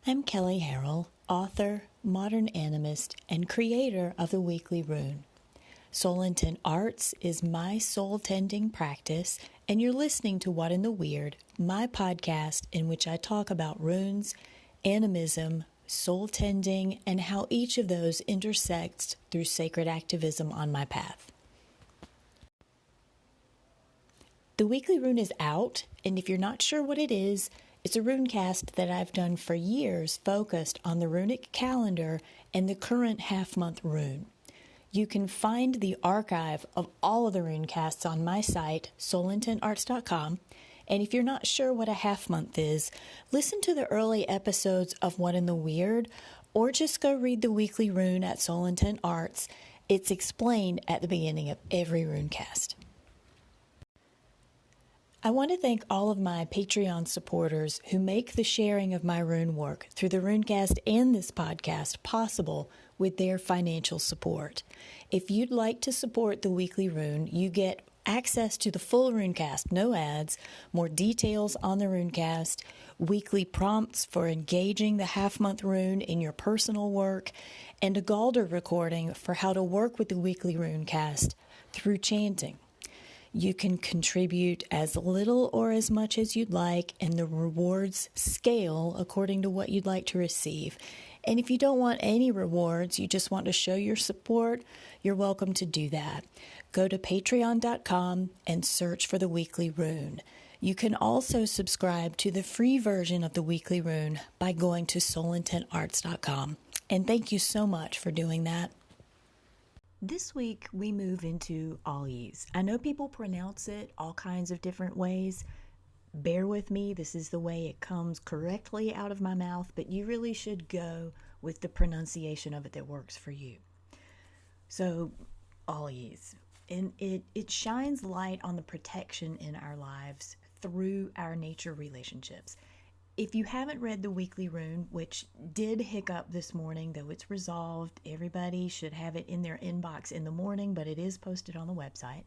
I'm Kelly Harrell, author, modern animist, and creator of the Weekly Rune. Soul Intent Arts is my soul-tending practice, and you're listening to What in the Weird, my podcast in which I talk about runes, animism, soul-tending, and how each of those intersects through sacred activism on my path. The Weekly Rune is out, and if you're not sure what it is, it's a runecast that I've done for years focused on the runic calendar and the current half-month rune. You can find the archive of all of the runecasts on my site, soulintentarts.com, and if you're not sure what a half-month is, listen to the early episodes of What in the Weird, or just go read the Weekly Rune at Soul Intent Arts. It's explained at the beginning of every runecast. I want to thank all of my Patreon supporters who make the sharing of my rune work through the runecast and this podcast possible with their financial support. If you'd like to support the Weekly Rune, you get access to the full runecast, no ads, more details on the runecast, weekly prompts for engaging the half-month rune in your personal work, and a Galder recording for how to work with the Weekly Runecast through chanting. You can contribute as little or as much as you'd like, and the rewards scale according to what you'd like to receive. And if you don't want any rewards, you just want to show your support, you're welcome to do that. Go to patreon.com and search for the Weekly Rune. You can also subscribe to the free version of the Weekly Rune by going to soulintentarts.com. And thank you so much for doing that. This week, we move into Algiz. I know people pronounce it all kinds of different ways. Bear with me, this is the way it comes correctly out of my mouth, but you really should go with the pronunciation of it that works for you. So, Algiz. And it shines light on the protection in our lives through our nature relationships. If you haven't read the Weekly Rune, which did hiccup this morning, though it's resolved, everybody should have it in their inbox in the morning, but it is posted on the website.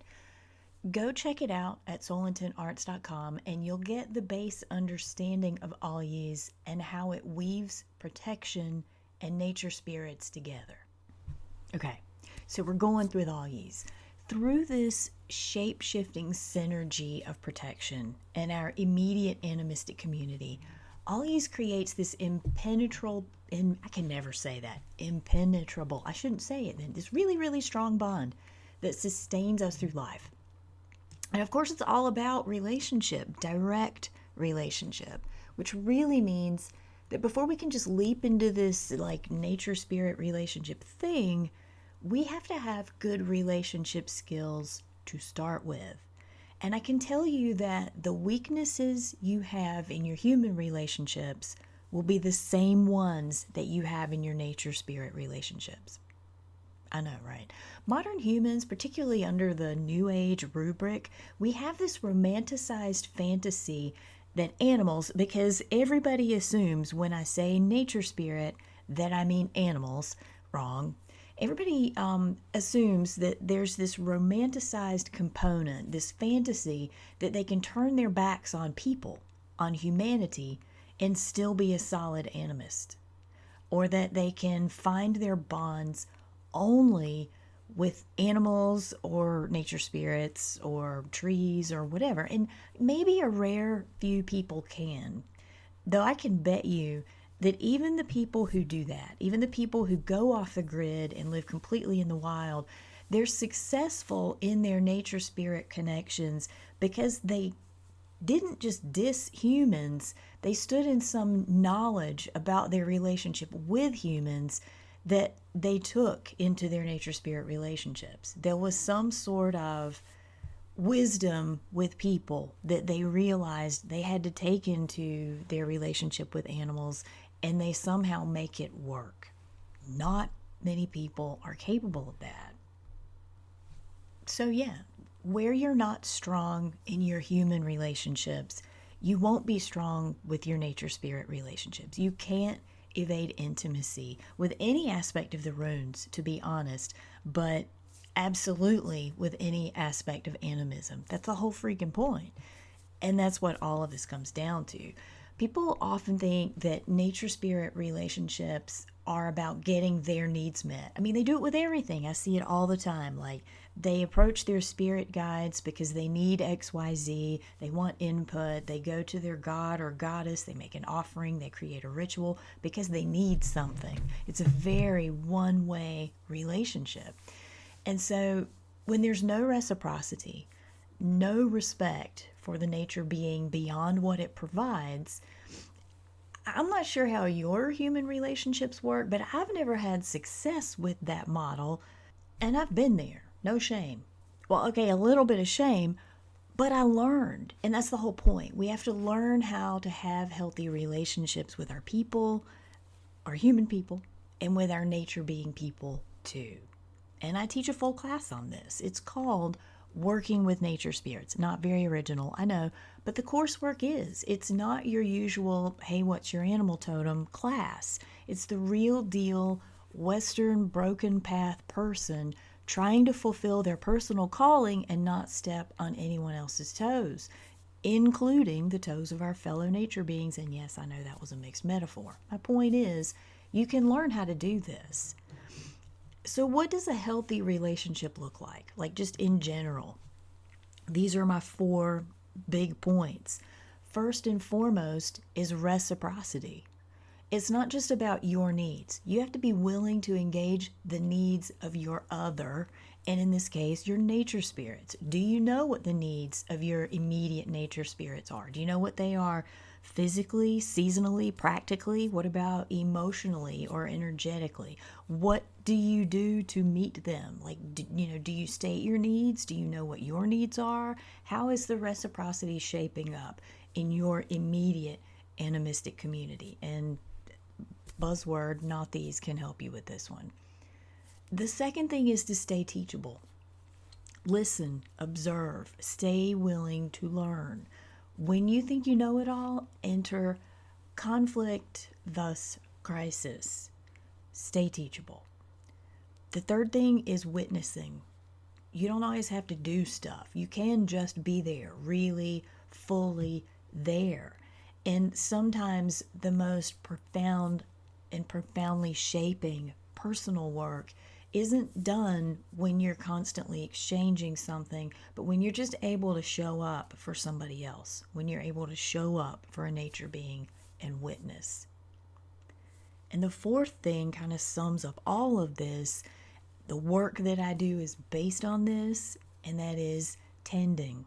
Go check it out at soulintentarts.com, and you'll get the base understanding of Algiz and how it weaves protection and nature spirits together. Okay, so we're going through Algiz. Through this shape-shifting synergy of protection and our immediate animistic community, Algiz creates this impenetrable, I can never say that, impenetrable, I shouldn't say it then, this really, really strong bond that sustains us through life. And of course, it's all about relationship, direct relationship, which really means that before we can just leap into this like nature-spirit relationship thing, we have to have good relationship skills to start with. And I can tell you that the weaknesses you have in your human relationships will be the same ones that you have in your nature-spirit relationships. I know, right? Modern humans, particularly under the New Age rubric, we have this romanticized fantasy that animals, because everybody assumes when I say nature-spirit that I mean animals, wrong. Everybody assumes that there's this romanticized component, this fantasy that they can turn their backs on people, on humanity, and still be a solid animist. Or that they can find their bonds only with animals or nature spirits or trees or whatever. And maybe a rare few people can. Though I can bet you that even the people who do that, even the people who go off the grid and live completely in the wild, they're successful in their nature-spirit connections because they didn't just diss humans, they stood in some knowledge about their relationship with humans that they took into their nature-spirit relationships. There was some sort of wisdom with people that they realized they had to take into their relationship with animals, and they somehow make it work. Not many people are capable of that. So yeah, where you're not strong in your human relationships, you won't be strong with your nature-spirit relationships. You can't evade intimacy with any aspect of the runes, to be honest, but absolutely with any aspect of animism. That's the whole freaking point. And that's what all of this comes down to. People often think that nature spirit relationships are about getting their needs met. I mean, they do it with everything. I see it all the time. Like, they approach their spirit guides because they need XYZ. They want input. They go to their god or goddess. They make an offering. They create a ritual because they need something. It's a very one-way relationship. And so when there's no reciprocity, no respect for the nature being beyond what it provides, I'm not sure how your human relationships work, but I've never had success with that model, and I've been there. No shame. Well, okay, a little bit of shame, but I learned, and that's the whole point. We have to learn how to have healthy relationships with our people, our human people, and with our nature being people too. And I teach a full class on this. It's called Working with Nature Spirits. Not very original, I know, but the coursework is. It's not your usual, hey, what's your animal totem class. It's the real deal Western broken path person trying to fulfill their personal calling and not step on anyone else's toes, including the toes of our fellow nature beings. And yes, I know that was a mixed metaphor. My point is, you can learn how to do this. So what does a healthy relationship look like? Like, just in general. These are my 4 big points. First and foremost is reciprocity. It's not just about your needs. You have to be willing to engage the needs of your other, and in this case, your nature spirits. Do you know what the needs of your immediate nature spirits are? Do you know what they are physically, seasonally, practically? What about emotionally or energetically? What do you do to meet them? Like, do you state your needs? Do you know what your needs are? How is the reciprocity shaping up in your immediate animistic community? And buzzword, not these, can help you with this one. The second thing is to stay teachable. Listen, observe, stay willing to learn. When you think you know it all, enter conflict, thus crisis. Stay teachable. The third thing is witnessing. You don't always have to do stuff. You can just be there, really fully there. And sometimes the most profound and profoundly shaping personal work isn't done when you're constantly exchanging something, but when you're just able to show up for somebody else, when you're able to show up for a nature being and witness. And the fourth thing kind of sums up all of this. The work that I do is based on this, and that is tending.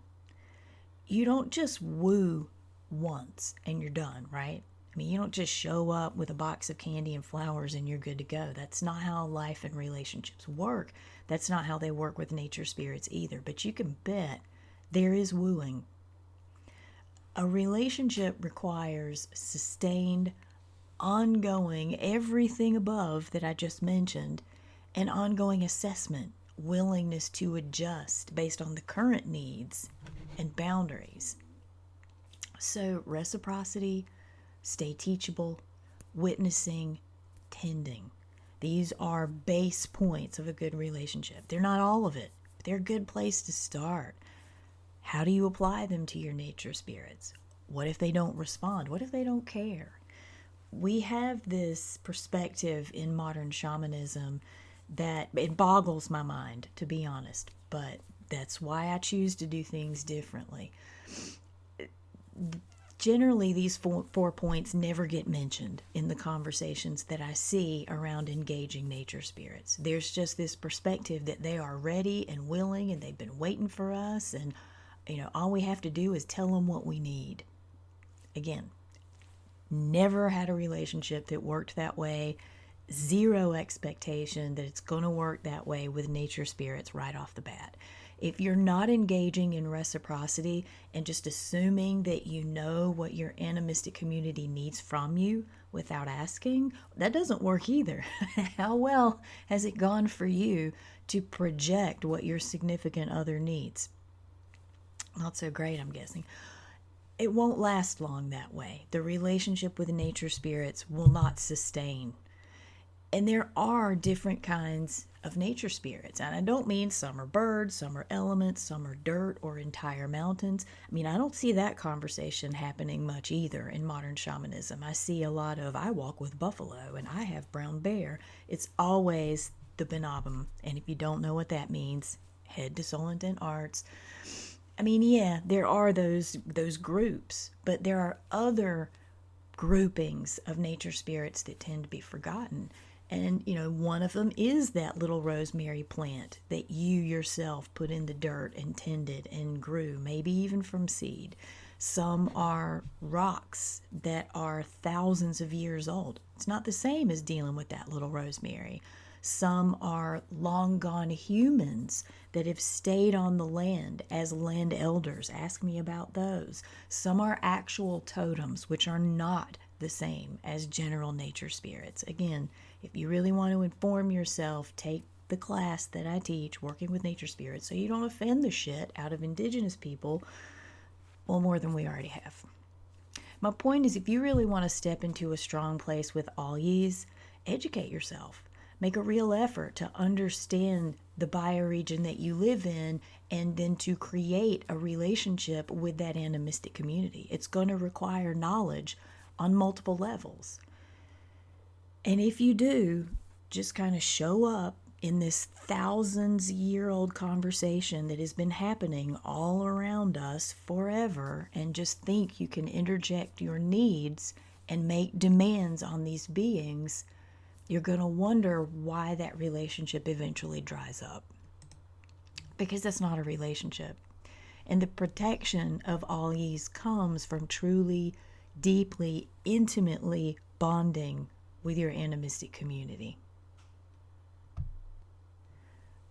You don't just woo once and you're done, right? I mean, you don't just show up with a box of candy and flowers and you're good to go. That's not how life and relationships work. That's not how they work with nature spirits either. But you can bet there is wooing. A relationship requires sustained, ongoing, everything above that I just mentioned, an ongoing assessment, willingness to adjust based on the current needs and boundaries. So reciprocity, stay teachable, witnessing, tending. These are base points of a good relationship. They're not all of it, but they're a good place to start. How do you apply them to your nature spirits? What if they don't respond? What if they don't care? We have this perspective in modern shamanism that it boggles my mind, to be honest, but that's why I choose to do things differently. Generally, these four points never get mentioned in the conversations that I see around engaging nature spirits. There's just this perspective that they are ready and willing and they've been waiting for us, and all we have to do is tell them what we need. Again, never had a relationship that worked that way. Zero expectation that it's going to work that way with nature spirits right off the bat. If you're not engaging in reciprocity and just assuming that you know what your animistic community needs from you without asking, that doesn't work either. How well has it gone for you to project what your significant other needs? Not so great, I'm guessing. It won't last long that way. The relationship with nature spirits will not sustain. And there are different kinds of nature spirits. And I don't mean some are birds, some are elements, some are dirt or entire mountains. I mean, I don't see that conversation happening much either in modern shamanism. I see a lot of, I walk with buffalo and I have brown bear. It's always the Benabum. And if you don't know what that means, head to Soul Intent Arts. I mean, yeah, there are those groups, but there are other groupings of nature spirits that tend to be forgotten. And, one of them is that little rosemary plant that you yourself put in the dirt and tended and grew, maybe even from seed. Some are rocks that are thousands of years old. It's not the same as dealing with that little rosemary. Some are long gone humans that have stayed on the land as land elders. Ask me about those. Some are actual totems, which are not the same as general nature spirits. Again, if you really want to inform yourself, take the class that I teach, Working with Nature Spirits, so you don't offend the shit out of indigenous people, well, more than we already have. My point is, if you really want to step into a strong place with Algiz, educate yourself. Make a real effort to understand the bioregion that you live in and then to create a relationship with that animistic community. It's going to require knowledge on multiple levels. And if you do, just kind of show up in this thousands-year-old conversation that has been happening all around us forever and just think you can interject your needs and make demands on these beings, you're going to wonder why that relationship eventually dries up. Because that's not a relationship. And the protection of Algiz comes from truly, deeply, intimately bonding with your animistic community.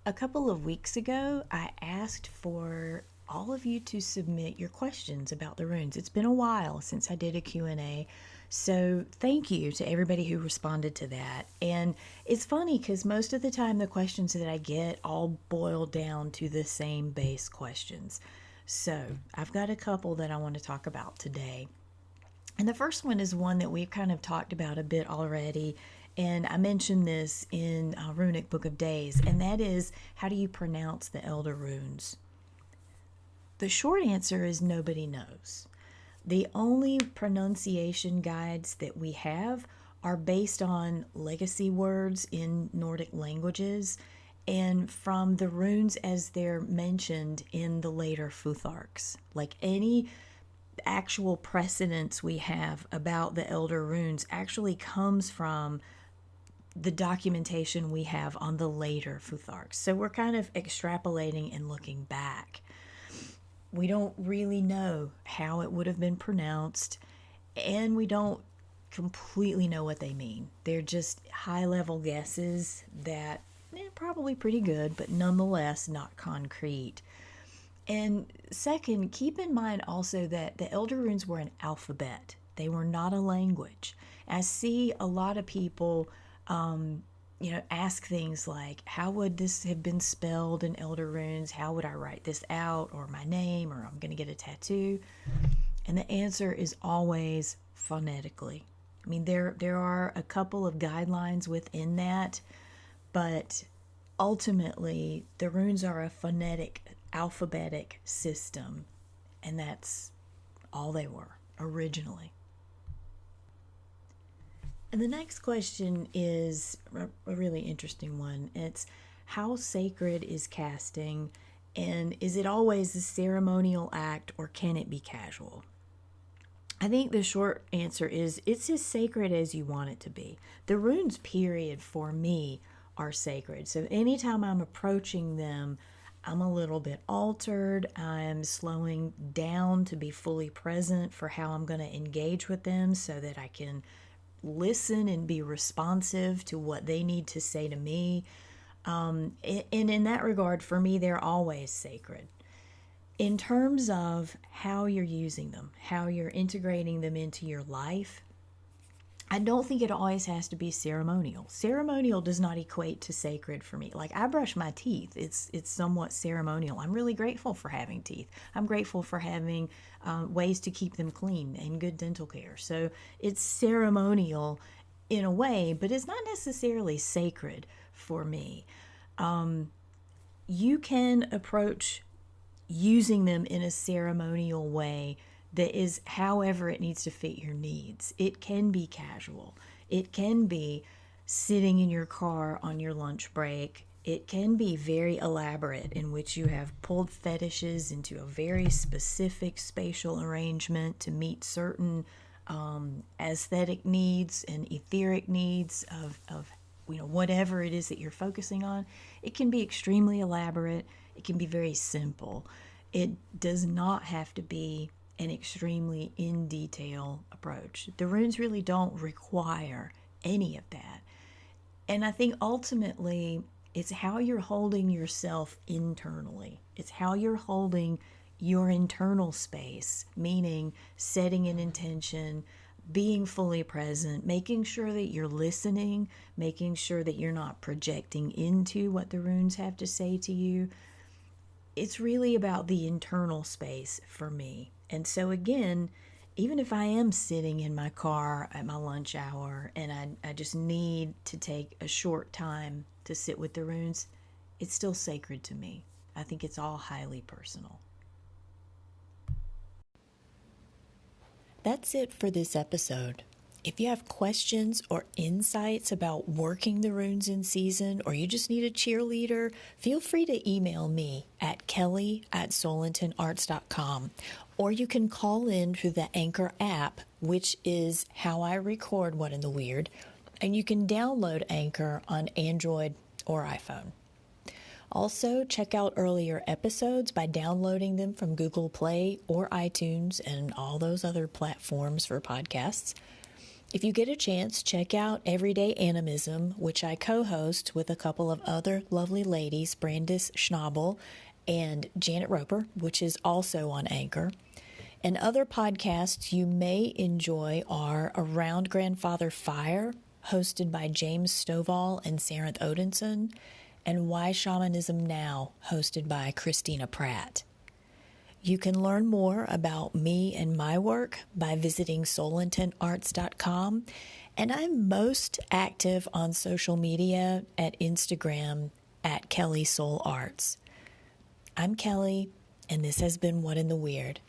A couple of weeks ago, I asked for all of you to submit your questions about the runes. It's been a while since I did a Q&A, so thank you to everybody who responded to that. And it's funny because most of the time the questions that I get all boil down to the same base questions. So I've got a couple that I want to talk about today. And the first one is one that we've kind of talked about a bit already, and I mentioned this in Runic Book of Days, and that is, how do you pronounce the Elder Runes? The short answer is nobody knows. The only pronunciation guides that we have are based on legacy words in Nordic languages and from the runes as they're mentioned in the later Futharks. Like any actual precedence we have about the Elder Runes actually comes from the documentation we have on the later Futharks. So we're kind of extrapolating and looking back. We don't really know how it would have been pronounced, and we don't completely know what they mean. They're just high-level guesses that probably pretty good, but nonetheless not concrete. And second, keep in mind also that the Elder Runes were an alphabet. They were not a language. I see a lot of people, ask things like, how would this have been spelled in Elder Runes? How would I write this out? Or my name? Or I'm going to get a tattoo? And the answer is always phonetically. I mean, there are a couple of guidelines within that, but ultimately, the runes are a phonetic, alphabetic system, and that's all they were originally. And the next question is a really interesting one. It's, how sacred is casting, and is it always a ceremonial act, or can it be casual? I think the short answer is, it's as sacred as you want it to be. The runes, period, for me, are sacred. So anytime I'm approaching them, I'm a little bit altered. I'm slowing down to be fully present for how I'm going to engage with them so that I can listen and be responsive to what they need to say to me. And in that regard, for me, they're always sacred. In terms of how you're using them, how you're integrating them into your life, I don't think it always has to be ceremonial. Ceremonial does not equate to sacred for me. Like, I brush my teeth. It's somewhat ceremonial. I'm really grateful for having teeth. I'm grateful for having ways to keep them clean and good dental care. So it's ceremonial in a way, but it's not necessarily sacred for me. You can approach using them in a ceremonial way that is however it needs to fit your needs. It can be casual. It can be sitting in your car on your lunch break. It can be very elaborate, in which you have pulled fetishes into a very specific spatial arrangement to meet certain aesthetic needs and etheric needs of whatever it is that you're focusing on. It can be extremely elaborate. It can be very simple. It does not have to be an extremely in detail approach. The runes really don't require any of that. And I think ultimately it's how you're holding yourself internally. It's how you're holding your internal space, meaning setting an intention, being fully present, making sure that you're listening, making sure that you're not projecting into what the runes have to say to you. It's really about the internal space for me. And so again, even if I am sitting in my car at my lunch hour and I just need to take a short time to sit with the runes, it's still sacred to me. I think it's all highly personal. That's it for this episode. If you have questions or insights about working the runes in season, or you just need a cheerleader, feel free to email me at kelly@soulintonarts.com, or you can call in through the Anchor app, which is how I record What in the Weird, and you can download Anchor on Android or iPhone. Also, check out earlier episodes by downloading them from Google Play or iTunes and all those other platforms for podcasts. If you get a chance, check out Everyday Animism, which I co-host with a couple of other lovely ladies, Brandis Schnabel and Janet Roper, which is also on Anchor. And other podcasts you may enjoy are Around Grandfather Fire, hosted by James Stovall and Saranth Odinson, and Why Shamanism Now, hosted by Christina Pratt. You can learn more about me and my work by visiting soulintonarts.com, and I'm most active on social media at Instagram at Kelly Soul Arts. I'm Kelly, and this has been What in the Weird.